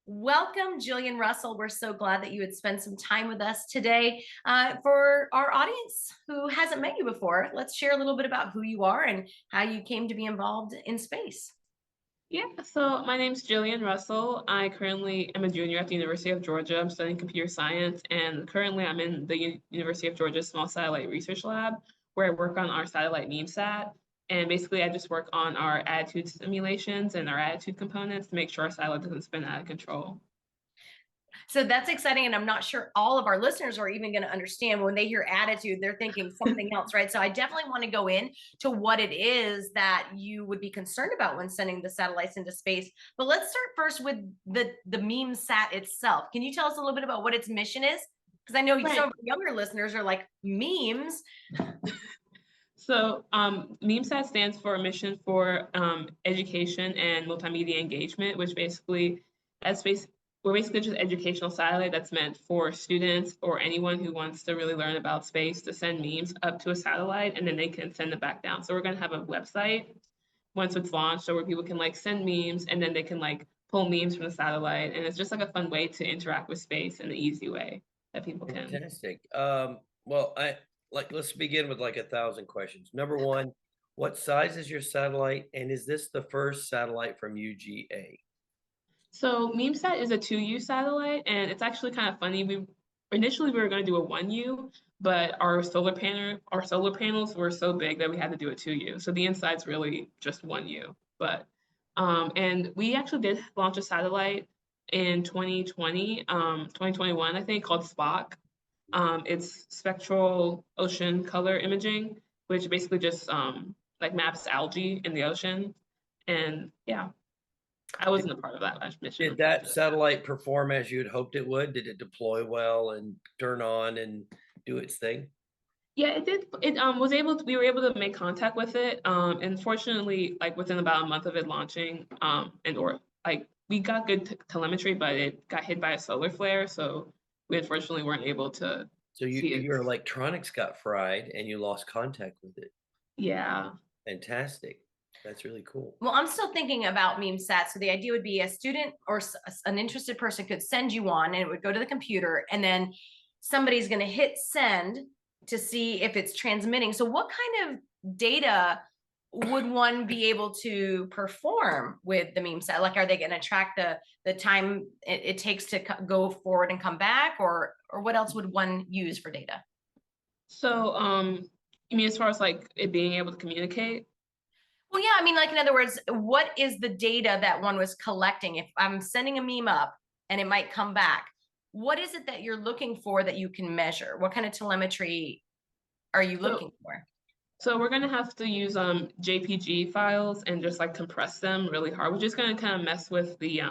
Welcome, Jillian Russell. We're so glad that you would spend some time with us today. For our audience who hasn't met you before, let's share a little bit about who you are and how you came to be involved in space. Yeah, so my name's Jillian Russell. I currently am a junior at the University of Georgia. I'm studying computer science, and currently I'm in the University of Georgia Small Satellite Research Lab, where I work on our satellite MEMESat. And basically, I just work on our attitude simulations and our attitude components to make sure our satellite doesn't spin out of control. So that's exciting. And I'm not sure all of our listeners are even going to understand when they hear attitude, they're thinking something else, right? So I definitely want to go in to what it is that you would be concerned about when sending the satellites into space. But let's start first with the MEMESat itself. Can you tell us a little bit about what its mission is? Because I know some of the younger listeners are like, memes. So MEMESat stands for Mission for Education and Multimedia Engagement, which basically we're basically just educational satellite that's meant for students or anyone who wants to really learn about space to send memes up to a satellite and then they can send them back down. So we're going to have a website once it's launched, so where people can like send memes and then they can like pull memes from the satellite, and it's just like a fun way to interact with space in an easy way that people can. Fantastic. Well, let's begin with like 1,000 questions. Number one, what size is your satellite, and is this the first satellite from UGA? So MEMESat is a 2U satellite, and it's actually kind of funny. Initially we were going to do a 1U, but our solar panels were so big that we had to do a 2U. So the inside's really just 1U. But and we actually did launch a satellite in 2020, 2021, I think, called SPOC. It's spectral ocean color imaging, which basically just like maps algae in the ocean. And yeah. I wasn't a part of that last mission. Did that satellite perform as you had hoped it would? Did it deploy well and turn on and do its thing? Yeah, it did. It was able to, we were able to make contact with it. And fortunately, like within about a month of it launching, we got good telemetry, but it got hit by a solar flare, so we unfortunately weren't able to. So your electronics got fried and you lost contact with it. Yeah. Fantastic. That's really cool. Well, I'm still thinking about MEMESat. So the idea would be a student or an interested person could send you one and it would go to the computer, and then somebody's going to hit send to see if it's transmitting. So what kind of data would one be able to perform with the MEMESat? Like, are they going to track the time it takes to go forward and come back, or what else would one use for data? So, you mean as far as like it being able to communicate? Well, yeah, I mean, like, in other words, what is the data that one was collecting? If I'm sending a meme up and it might come back, what is it that you're looking for that you can measure? What kind of telemetry are you looking for? So we're gonna have to use JPG files and just like compress them really hard, which is gonna kind of mess with the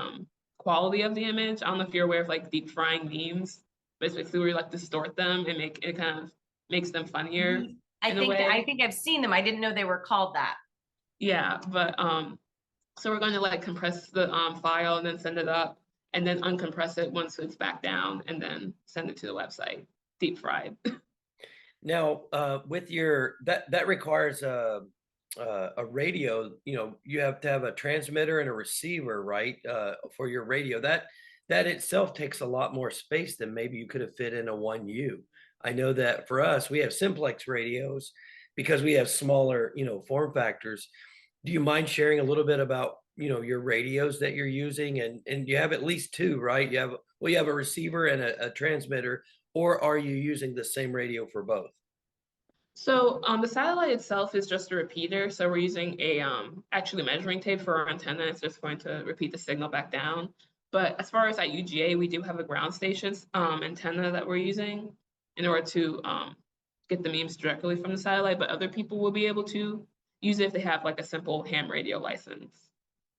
quality of the image. I don't know if you're aware of like deep frying memes, but it's basically where you like distort them and make it kind of makes them funnier. I think I've seen them. I didn't know they were called that. Yeah, but so we're going to like compress the file and then send it up and then uncompress it once it's back down and then send it to the website, deep fried. Now, with your that requires a radio. You know, you have to have a transmitter and a receiver, right? For your radio. That itself takes a lot more space than maybe you could have fit in a 1U. I know that for us, we have simplex radios because we have smaller, form factors. Do you mind sharing a little bit about, your radios that you're using? And you have at least two, right? You have a receiver and a transmitter, or are you using the same radio for both? So the satellite itself is just a repeater. So we're using a actually measuring tape for our antenna. It's just going to repeat the signal back down. But as far as at UGA, we do have a ground station antenna that we're using in order to get the memes directly from the satellite, but other people will be able to use it if they have like a simple ham radio license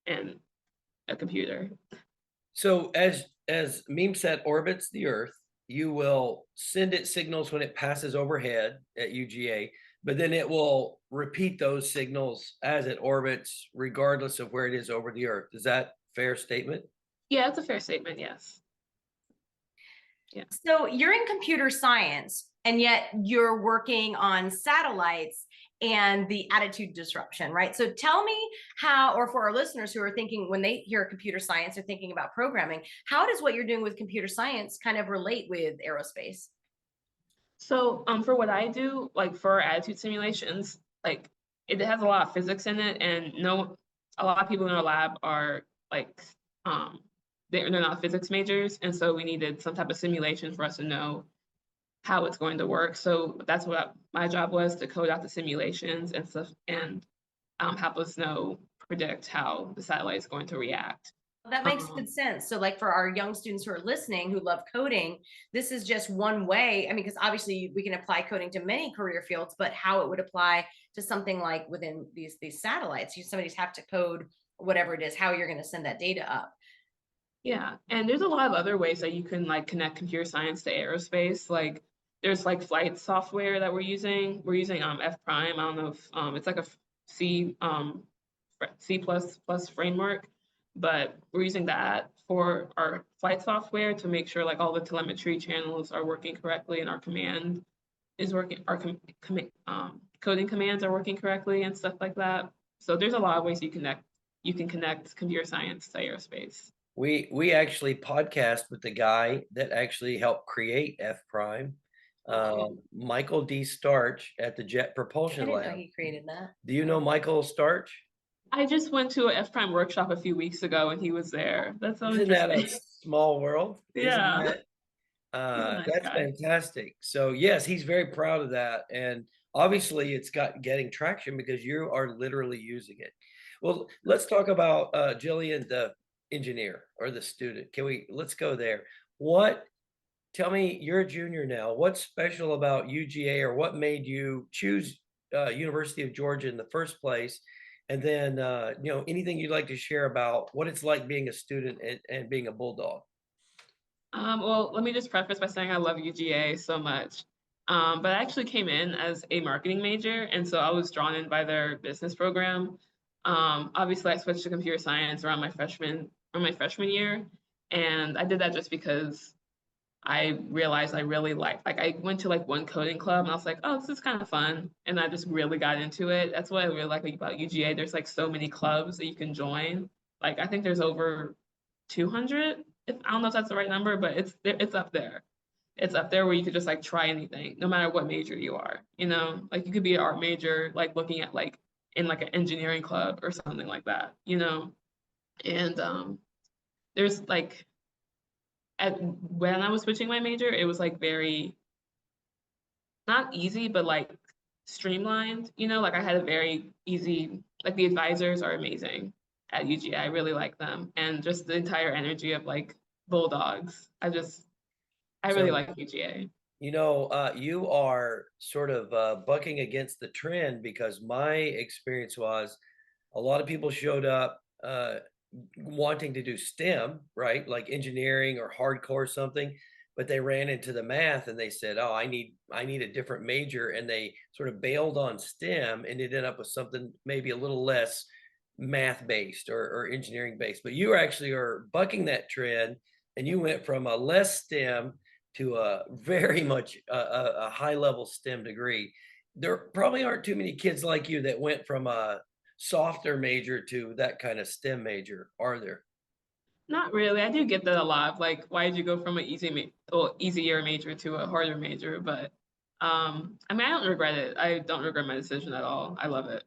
and a computer. So as MEMESat orbits the Earth, you will send it signals when it passes overhead at UGA, but then it will repeat those signals as it orbits, regardless of where it is over the Earth. Is that a fair statement? Yeah, that's a fair statement, yes. Yeah. So you're in computer science, and yet you're working on satellites. and the attitude disruption, right? So tell me how, or for our listeners who are thinking when they hear computer science, they're thinking about programming, how does what you're doing with computer science kind of relate with aerospace? So for what I do, like for attitude simulations, like it has a lot of physics in it, and a lot of people in our lab are like um they're not physics majors, and so we needed some type of simulation for us to know how it's going to work. So that's what my job was, to code out the simulations and stuff, and help us predict how the satellite is going to react. That makes good sense. So like for our young students who are listening, who love coding, this is just one way. I mean, because obviously we can apply coding to many career fields, but how it would apply to something like within these satellites, somebody's have to code whatever it is, how you're going to send that data up. Yeah, and there's a lot of other ways that you can like connect computer science to aerospace. Like there's like flight software that we're using. We're using F prime. I don't know if it's like a C plus plus framework, but we're using that for our flight software to make sure like all the telemetry channels are working correctly and our command is working, our coding commands are working correctly and stuff like that. So there's a lot of ways you can connect computer science to aerospace. We actually podcast with the guy that actually helped create F Prime, Michael D. Starch at the Jet I Propulsion didn't know Lab. he created that. Do you know Michael Starch? I just went to a F Prime workshop a few weeks ago and he was there. That's so Isn't that a interesting. small world? Isn't Yeah, that he's a nice that's guy. fantastic. So yes, he's very proud of that. And obviously it's getting traction because you are literally using it. Well, let's talk about Jillian, the engineer or the student. Let's go there. Tell me, you're a junior now. What's special about UGA, or what made you choose University of Georgia in the first place? And then, anything you'd like to share about what it's like being a student and being a Bulldog. Well, let me just preface by saying I love UGA so much. But I actually came in as a marketing major, and so I was drawn in by their business program. Obviously, I switched to computer science around my freshman year, and I did that just because I realized I really like I went to like one coding club and I was like, oh, this is kind of fun. And I just really got into it. That's what I really like about UGA. There's like so many clubs that you can join. Like I think there's over 200. If I don't know if that's the right number, but it's up there. It's up there where you could just like try anything, no matter what major you are. You know, like you could be an art major, like looking at like in like an engineering club or something like that. You know, and there's like when I was switching my major, it was like very not easy, but like streamlined. You know, like I had a very easy, like the advisors are amazing at UGA. I really like them, and just the entire energy of like Bulldogs. I really So, like UGA. you are sort of bucking against the trend, because my experience was a lot of people showed up wanting to do STEM, right? Like engineering or hardcore something, but they ran into the math and they said, "Oh, I need a different major," and they sort of bailed on STEM and ended up with something maybe a little less math based or engineering based. But you actually are bucking that trend, and you went from a less STEM to a very much a high level STEM degree. There probably aren't too many kids like you that went from a softer major to that kind of STEM major, are there? Not really. I do get that a lot. Like, why did you go from an easier major to a harder major? But I mean, I don't regret it. I don't regret my decision at all. I love it.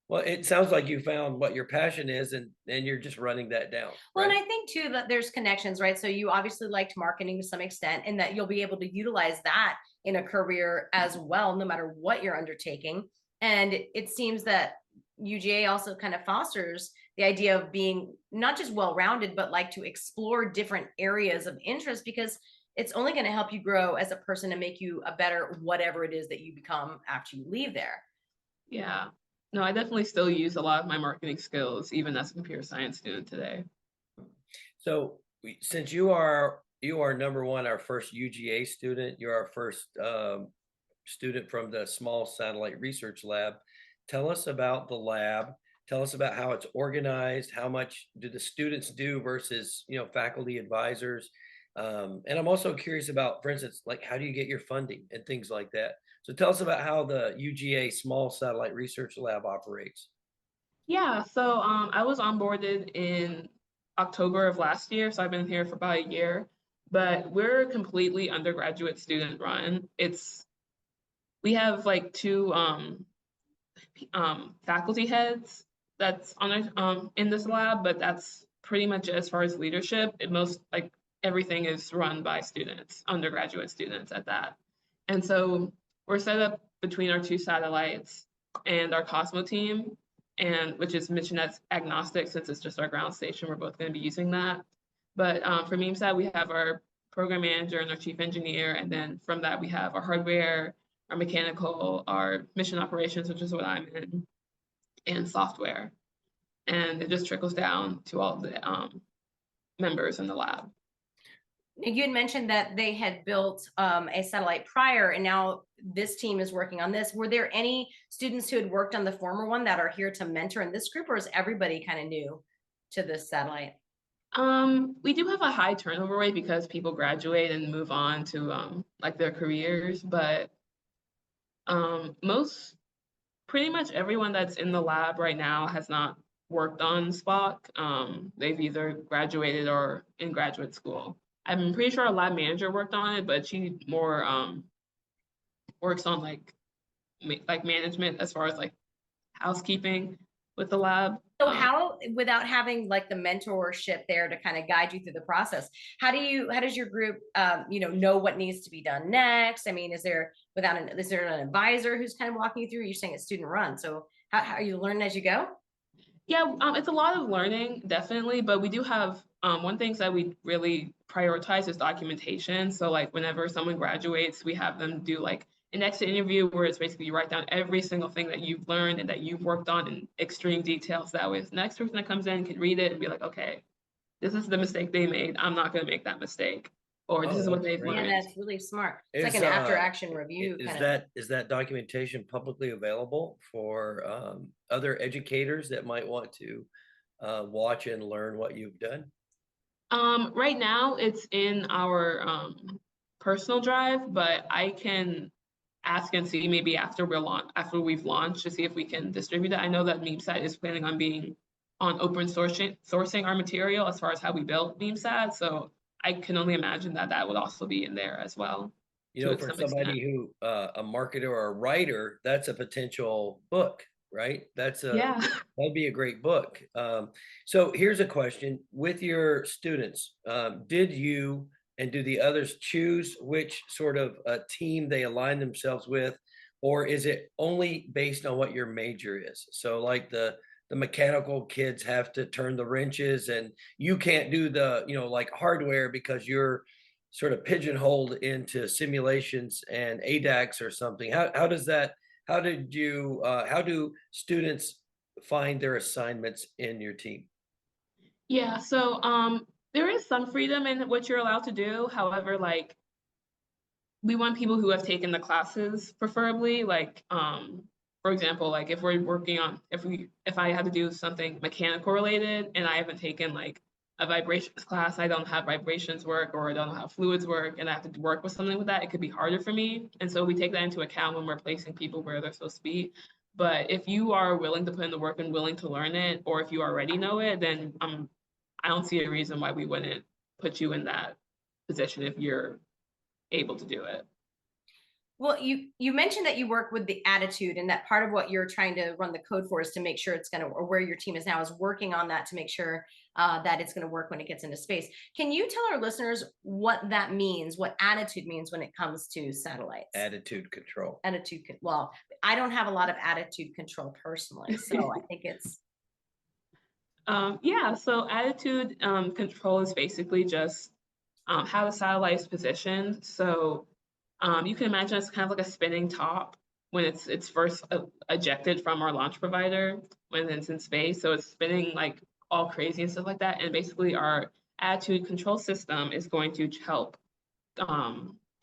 Well, it sounds like you found what your passion is, and you're just running that down, Well, and right? I think too that there's connections, right? So you obviously liked marketing to some extent, and that you'll be able to utilize that in a career as well, no matter what you're undertaking. And it seems that UGA also kind of fosters the idea of being not just well-rounded, but like to explore different areas of interest, because it's only going to help you grow as a person and make you a better whatever it is that you become after you leave there. Yeah. No, I definitely still use a lot of my marketing skills, even as a computer science student today. So since you are number one, our first UGA student, you're our first student from the Small Satellite Research Lab. Tell us about the lab. Tell us about how it's organized. How much do the students do versus faculty advisors? And I'm also curious about, for instance, like how do you get your funding and things like that? So tell us about how the UGA Small Satellite Research Lab operates. Yeah, so I was onboarded in October of last year, so I've been here for about a year, but we're completely undergraduate student run. We have like two faculty heads that's on in this lab, but that's pretty much it as far as leadership. Most like everything is run by students, undergraduate students at that. And so we're set up between our two satellites and our Cosmo team, and which is mission agnostic since it's just our ground station. We're both going to be using that. But for MEMESat, we have our program manager and our chief engineer, and then from that we have our hardware, our mechanical, our mission operations, which is what I'm in, and software. And it just trickles down to all the members in the lab. You had mentioned that they had built a satellite prior, and now this team is working on this. Were there any students who had worked on the former one that are here to mentor in this group, or is everybody kind of new to this satellite? We do have a high turnover rate because people graduate and move on to like their careers, but pretty much everyone that's in the lab right now has not worked on Spock. They've either graduated or in graduate school. I'm pretty sure our lab manager worked on it, but she more works on like management as far as like housekeeping with the lab. So how, without having like the mentorship there to kind of guide you through the process, how does your group, know what needs to be done next? I mean, is there an advisor who's kind of walking you through? You're saying it's student run. So how are you learning as you go? Yeah, it's a lot of learning, definitely, but we do have one thing that we really prioritize is documentation. So like whenever someone graduates, we have them do like an exit interview where it's basically you write down every single thing that you've learned and that you've worked on in extreme details. That way, the next person that comes in can read it and be like, okay, this is the mistake they made. I'm not going to make that mistake. Or this is what they've Yeah, learned. that's really smart. It's like an after action review. Is that documentation publicly available for other educators that might want to watch and learn what you've done? Right now it's in our personal drive, but I can ask and see maybe after we've launched to see if we can distribute it. I know that MEMESat is planning on being on open sourcing our material as far as how we built MEMESat. So I can only imagine that that would also be in there as well. For somebody who a marketer or a writer, that's a potential book, right? Yeah. That'd be a great book. So here's a question: with your students, did you and do the others choose which sort of team they align themselves with, or is it only based on what your major is? So like the mechanical kids have to turn the wrenches and you can't do the, like hardware because you're sort of pigeonholed into simulations and ADACS or something. How does that, how do students find their assignments in your team? Yeah, so there is some freedom in what you're allowed to do. However, like we want people who have taken the classes, preferably. Like, for example, like if we're working on if I had to do something mechanical related and I haven't taken like a vibrations class, I don't have vibrations work or I don't know how fluids work, and I have to work with something with that, it could be harder for me. And so we take that into account when we're placing people where they're supposed to be. But if you are willing to put in the work and willing to learn it, or if you already know it, then I don't see a reason why we wouldn't put you in that position if you're able to do it. Well, you mentioned that you work with the attitude, and that part of what you're trying to run the code for is to make sure it's going to, or where your team is now is working on that to make sure that it's going to work when it gets into space. Can you tell our listeners what that means, what attitude means when it comes to satellites? Attitude control. Well, I don't have a lot of attitude control personally, so I think it's. Yeah, so attitude control is basically just how the satellite is positioned. So you can imagine it's kind of like a spinning top when it's first ejected from our launch provider when it's in space. So it's spinning like all crazy and stuff like that. And basically our attitude control system is going to help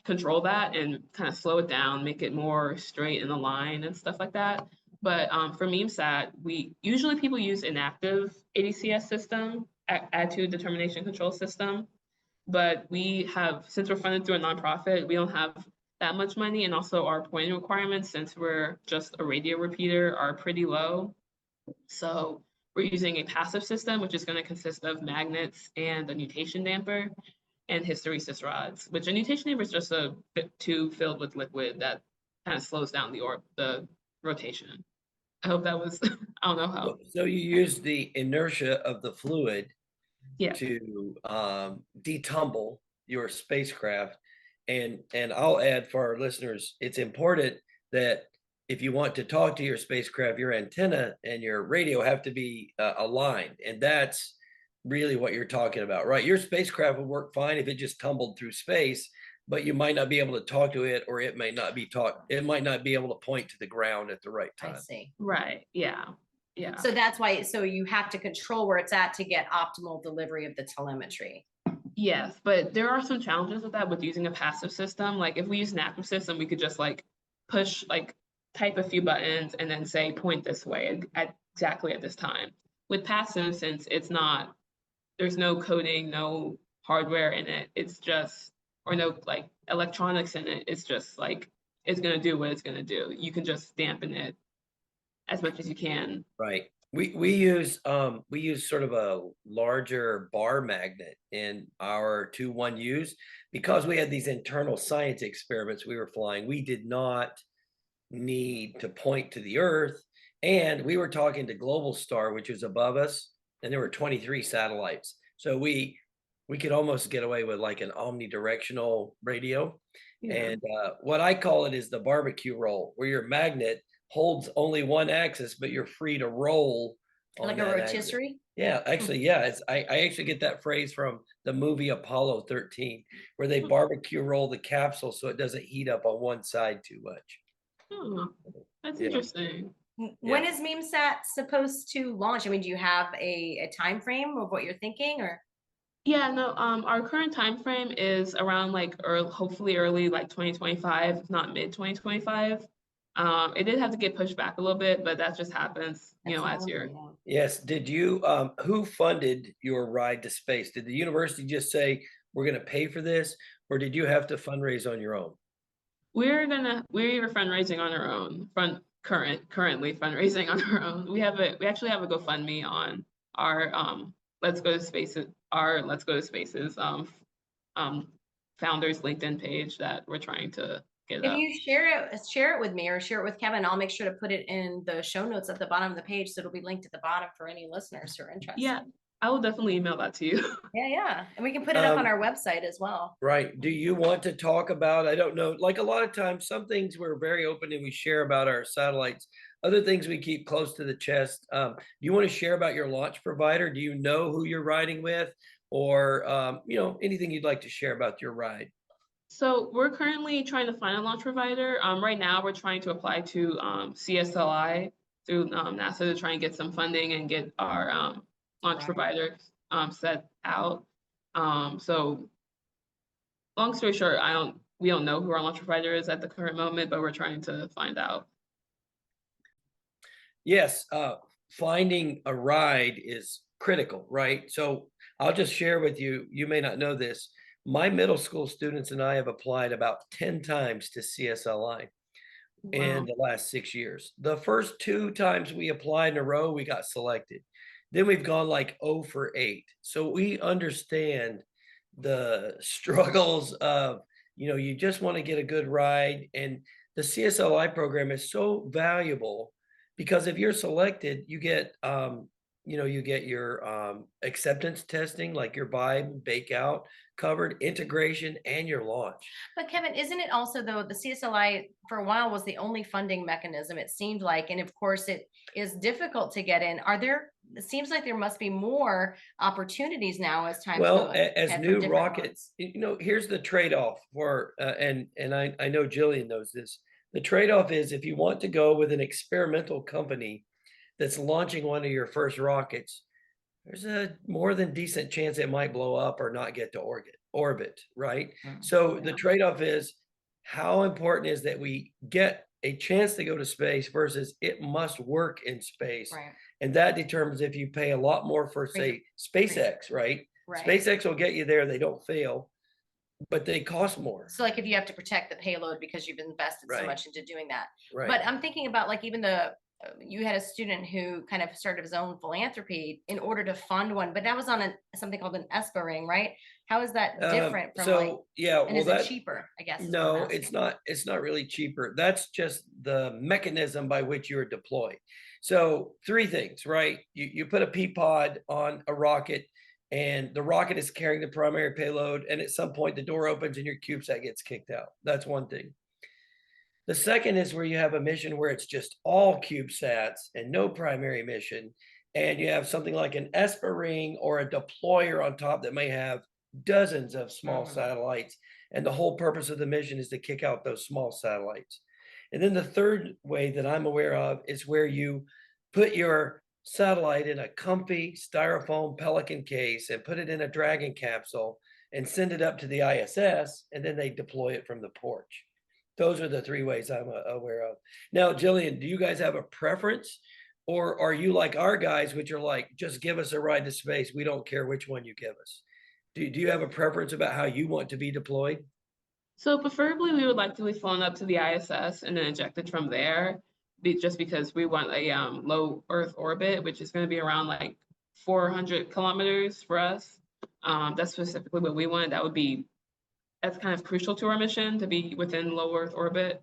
control that and kind of slow it down, make it more straight in the line and stuff like that. But for MEMESat, usually people use inactive ADCS system, attitude determination control system. but we have, since we're funded through a nonprofit, we don't have that much money, and also our pointing requirements, since we're just a radio repeater, are pretty low. So we're using a passive system, which is going to consist of magnets and a nutation damper and hysteresis rods, which a nutation damper is just a tube filled with liquid that kind of slows down the rotation. I hope that was, I don't know how. So you use the inertia of the fluid Yeah. to detumble your spacecraft. And I'll add for our listeners, it's important that if you want to talk to your spacecraft, your antenna and your radio have to be aligned. And that's really what you're talking about, right? Your spacecraft would work fine if it just tumbled through space, but you might not be able to talk to it, or it might not be it might not be able to point to the ground at the right I time. see. Right. Yeah. Yeah. So that's why, so you have to control where it's at to get optimal delivery of the telemetry. Yes, but there are some challenges with that with using a passive system. Like if we use an active system, we could just like push, like type a few buttons and then say point this way at exactly at this time. With passive, since it's not, there's no coding, no hardware in it, it's just, or no like electronics in it, it's just like it's gonna do what it's gonna do. You can just dampen it as much as you can. Right. We use sort of a larger bar magnet in our 2-1Us because we had these internal science experiments we were flying. We did not need to point to the Earth, and we were talking to Global Star, which is above us, and there were 23 satellites. So we could almost get away with like an omnidirectional radio. Yeah. And what I call it is the barbecue roll, where your magnet holds only one axis, but you're free to roll on Like a that axis. rotisserie? Yeah, actually, yeah. I actually get that phrase from the movie Apollo 13, where they barbecue roll the capsule so it doesn't heat up on one side too much. Oh, that's Yeah. interesting. When is MEMESat supposed to launch? I mean, do you have a time frame of what you're thinking, or? Yeah, no, our current time frame is around like hopefully early like 2025, if not mid 2025. It did have to get pushed back a little bit, but that just happens, you know, as you're. Yes. Did you who funded your ride to space? Did the university just say we're going to pay for this, or did you have to fundraise on your own? We were fundraising on our own, currently fundraising on our own. We actually have a GoFundMe on our Let's Go to Spaces founders LinkedIn page that we're trying to get If up. you share it with me or share it with Kevin, I'll make sure to put it in the show notes at the bottom of the page, so it'll be linked at the bottom for any listeners who are interested. Yeah, I will definitely email that to you. Yeah. And we can put it up on our website as well. Right. Do you want to talk about, I don't know, like a lot of times, some things we're very open and we share about our satellites. Other things we keep close to the chest. Do you want to share about your launch provider? Do you know who you're riding with, or anything you'd like to share about your ride? So we're currently trying to find a launch provider. Right now, we're trying to apply to CSLI through NASA to try and get some funding and get our launch provider set out. So long story short, we don't know who our launch provider is at the current moment, but we're trying to find out. Yes, finding a ride is critical, right? So I'll just share with you, you may not know this, my middle school students and I have applied about 10 times to CSLI in the last 6 years. The first 2 times we applied in a row, we got selected. Then we've gone like 0 for 8. So we understand the struggles of, you just want to get a good ride. And the CSLI program is so valuable because if you're selected, you get, you get your acceptance testing, like your vibe, bake out covered, integration, and your launch. But Kevin, isn't it also, though, the CSLI for a while was the only funding mechanism, it seemed like, and of course it is difficult to get in. It seems like there must be more opportunities now as time goes on. As new rockets, here's the trade-off for, and I know Jillian knows this. The trade-off is if you want to go with an experimental company that's launching one of your first rockets, there's a more than decent chance it might blow up or not get to orbit, right? So the trade-off is how important is that we get a chance to go to space versus it must work in space. Right. And that determines if you pay a lot more for, say, SpaceX, right? Right. SpaceX will get you there, they don't fail, but they cost more. So like if you have to protect the payload because you've invested so Right. much into doing that. Right. But I'm thinking about like even you had a student who kind of started his own philanthropy in order to fund one, but that was on something called an ESPA ring, right? How is that different from like, yeah, and well, is it cheaper, I guess? Is what I'm no, asking. it's not really cheaper. That's just the mechanism by which you are deployed. So three things, right? You put a P-pod on a rocket, and the rocket is carrying the primary payload, and at some point the door opens and your CubeSat gets kicked out. That's one thing. The second is where you have a mission where it's just all CubeSats and no primary mission, and you have something like an ESPA ring or a deployer on top that may have dozens of small satellites, and the whole purpose of the mission is to kick out those small satellites. And then the third way that I'm aware of is where you put your satellite in a comfy styrofoam Pelican case and put it in a Dragon capsule and send it up to the ISS, and then they deploy it from the porch. Those are the three ways I'm aware of. Now, Jillian, do you guys have a preference? Or are you like our guys, which are like, just give us a ride to space. We don't care which one you give us. Do you have a preference about how you want to be deployed? So preferably we would like to be flown up to the ISS and then ejected from there, just because we want a low Earth orbit, which is going to be around like 400 kilometers for us. That's specifically what we want. That's kind of crucial to our mission to be within low Earth orbit.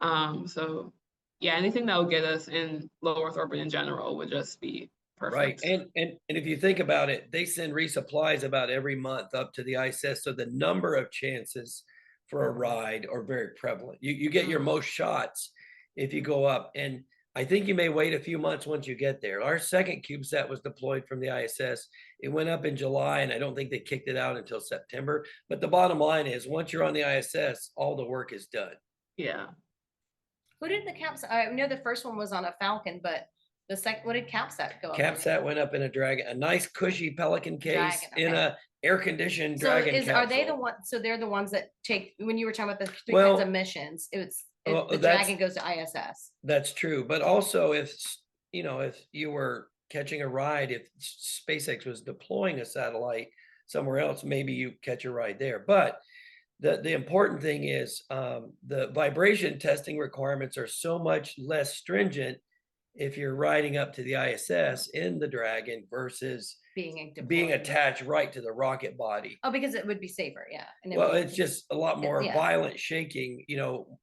So yeah, anything that will get us in low Earth orbit in general would just be Right. perfect. And if you think about it, they send resupplies about every month up to the ISS. So the number of chances for a ride are very prevalent. You get your most shots if you go up. And I think you may wait a few months once you get there. Our second CubeSat was deployed from the ISS. It went up in July, and I don't think they kicked it out until September. But the bottom line is, once you're on the ISS, all the work is done. Yeah. Who did the CAPSat? I know the first one was on a Falcon, but the second, what did CAPSat go up on? CAPSat went up in a Dragon, a nice cushy Pelican case Dragon, in okay. a air-conditioned So Dragon are they the capsule. ones, so they're the ones that take, when you were talking about the three Well, kinds of missions, well, the that's- Dragon goes to ISS. That's true. But also if you were catching a ride, if SpaceX was deploying a satellite somewhere else, maybe you catch a ride there. But the important thing is the vibration testing requirements are so much less stringent if you're riding up to the ISS in the Dragon versus being deployed. attached right to the rocket body. Oh, because it would be safer, yeah. And Well, it's just a lot more yeah. violent shaking,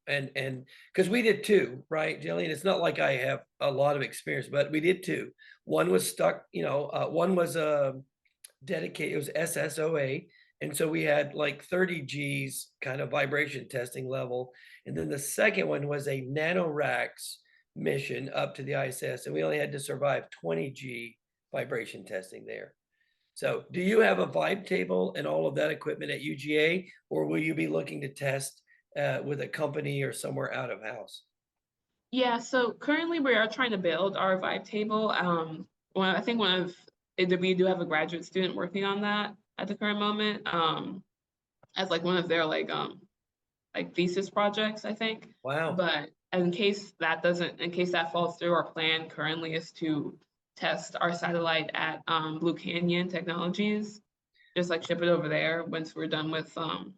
and because we did two, right, Jillian? It's not like I have a lot of experience, but we did two. One was stuck, one was dedicated, it was SSOA. And so we had like 30 G's kind of vibration testing level. And then the second one was a NanoRacks mission up to the ISS, and we only had to survive 20 G vibration testing there. So do you have a vibe table and all of that equipment at UGA, or will you be looking to test with a company or somewhere out of house? Yeah, so currently we are trying to build our vibe table. I think we do have a graduate student working on that at the current moment, as like one of their like thesis projects, I think. Wow. But in case that falls through, our plan currently is to test our satellite at Blue Canyon Technologies, just like ship it over there once we're done with Blue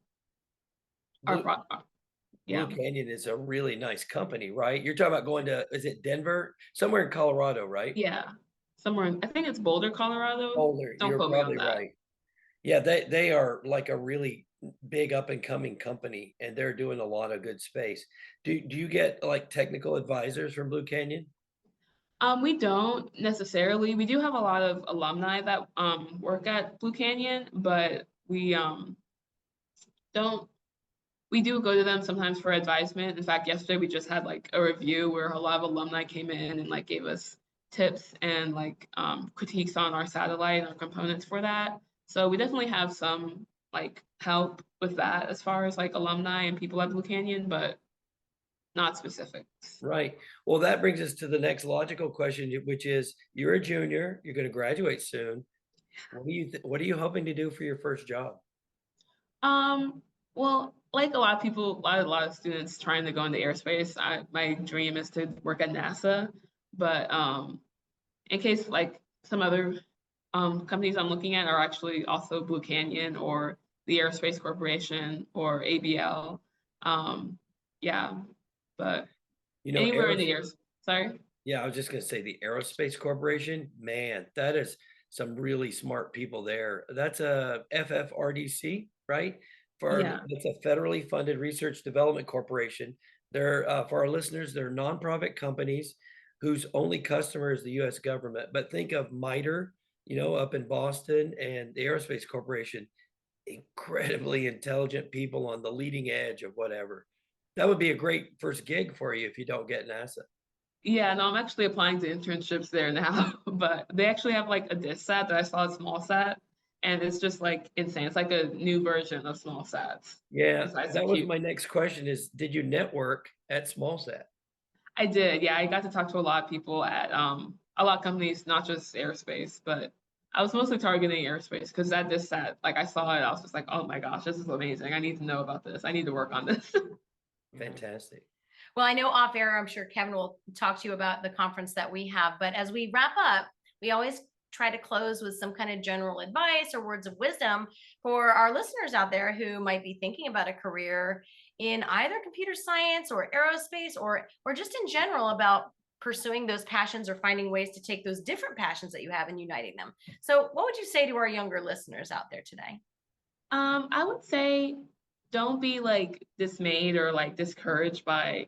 Canyon is a really nice company, right? You're talking about going to, is it Denver? Somewhere in Colorado, right? Yeah, I think it's Boulder, Colorado. Boulder, Don't you're quote me on probably that. right. Yeah, they are like a really big up and coming company, and they're doing a lot of good space. Do you get like technical advisors from Blue Canyon? We don't necessarily. We do have a lot of alumni that work at Blue Canyon, but we don't. We do go to them sometimes for advisement. In fact, yesterday we just had like a review where a lot of alumni came in and like gave us tips and like critiques on our satellite and our components for that. So we definitely have some like help with that as far as like alumni and people at Blue Canyon, but not specifics. Right. Well, that brings us to the next logical question, which is you're a junior, you're going to graduate soon. What are you hoping to do for your first job? Well, like a lot of people, a lot of students trying to go into airspace, my dream is to work at NASA. But in case like some other companies I'm looking at are actually also Blue Canyon or the Aerospace Corporation or ABL. Yeah, but You know, anywhere in the air. Sorry. yeah, I was just gonna say the Aerospace Corporation, man, that is some really smart people there. That's a FFRDC, right? Yeah. It's a federally funded research development corporation. They're for our listeners, they're nonprofit companies whose only customer is the US government. But think of MITRE, up in Boston, and the Aerospace Corporation, incredibly intelligent people on the leading edge of whatever. That would be a great first gig for you if you don't get NASA. Yeah, no, I'm actually applying to internships there now, but they actually have like a ADCS that I saw at SmallSat, and it's just like insane. It's like a new version of SmallSats. Yeah, Besides the that was cute. my next question is, did you network at SmallSat? I did, yeah. I got to talk to a lot of people at a lot of companies, not just aerospace, but I was mostly targeting aerospace because at this set, like I saw it, I was just like, oh my gosh, this is amazing. I need to know about this. I need to work on this. Fantastic. Well, I know off air, I'm sure Kevin will talk to you about the conference that we have, but as we wrap up, we always try to close with some kind of general advice or words of wisdom for our listeners out there who might be thinking about a career in either computer science or aerospace or just in general about pursuing those passions or finding ways to take those different passions that you have and uniting them. So what would you say to our younger listeners out there today? I would say don't be like dismayed or like discouraged by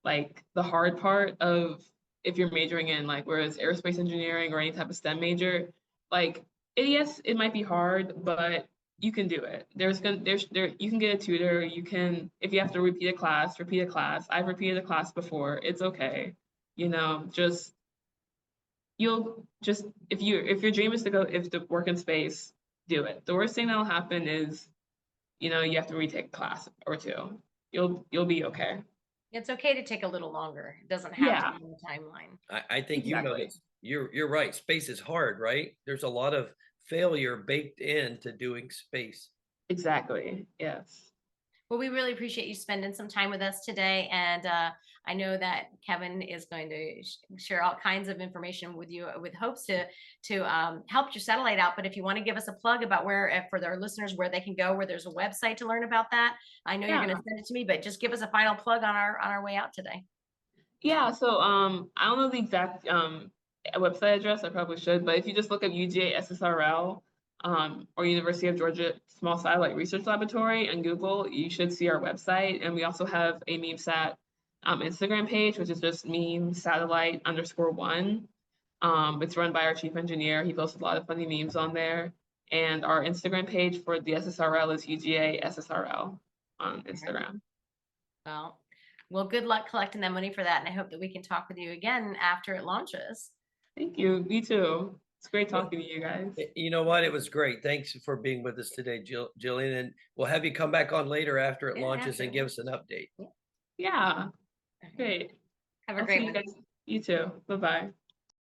like the hard part of if you're majoring in like whereas aerospace engineering or any type of STEM major, like yes, it might be hard, but you can do it. There you can get a tutor, you can if you have to repeat a class, repeat a class. I've repeated a class before. It's okay. Just you'll just if your dream is to work in space, do it. The worst thing that'll happen is you have to retake a class or two. You'll be okay. It's okay to take a little longer. It doesn't have to Yeah, be on the timeline. I think exactly. this. You're right. Space is hard, right? There's a lot of failure baked into doing space. Exactly. Yes. Well, we really appreciate you spending some time with us today. And I know that Kevin is going to share all kinds of information with you with hopes to help your satellite out. But if you want to give us a plug about where, for our listeners, where they can go, where there's a website to learn about that, I know you're going to send it to me, but just give us a final plug on our way out today. Yeah. So I don't know the exact website address. I probably should, but if you just look up UGA SSRL or University of Georgia Small Satellite Research Laboratory and Google, you should see our website. And we also have a MEMESat Instagram page, which is just MEMESatellite_1. It's run by our chief engineer. He posts a lot of funny memes on there. And our Instagram page for the SSRL is UGA SSRL on Instagram. Well, good luck collecting that money for that. And I hope that we can talk with you again after it launches. Thank you. Me too. It's great talking to you guys. You know what? It was great. Thanks for being with us today, Jillian. And we'll have you come back on later after it launches and give us an update. Yeah. Great. Have a great one. You too. Bye-bye.